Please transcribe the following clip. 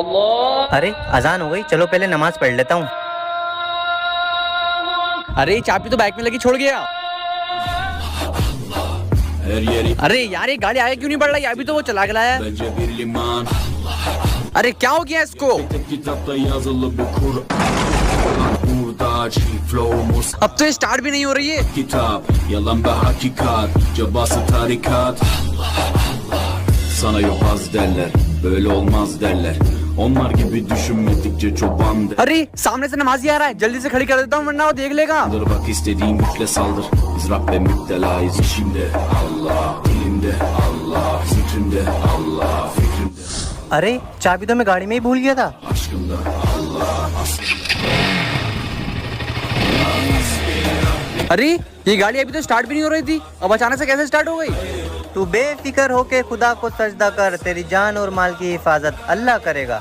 अरे अजान हो गई, चलो पहले नमाज पढ़ लेता हूँ। अरे चाबी तो बाइक में लगी छोड़ गया। अरे यार ये गाड़ी आगे क्यों नहीं बढ़ रही? अभी तो वो चला के लाया। अरे क्या हो गया इसको? अब तो ये स्टार्ट भी नहीं हो रही है। Kitap, yalan ve hakikat, cabası tarikat. Sana yobaz derler, böyle olmaz derler. Onlar gibi düşünmedikçe çoban der. अरे सामने से नमाजी आ रहा है, जल्दी से खड़ी कर देता हूँ वरना वो देख लेगा। Bak istediğin güçle saldır. Biz Rabbe müptelayız işimde. Allah, dilimde, Allah, zikrimde, Allah, fikrimde, अरे चाबी तो मैं गाड़ी में ही भूल गया था। aşkımda, Allah, अरे ये गाड़ी अभी तो स्टार्ट भी नहीं हो रही थी, अब अचानक से कैसे स्टार्ट हो गई? तू बेफिक्र होके खुदा को सजदा कर, तेरी जान और माल की हिफाजत अल्लाह करेगा।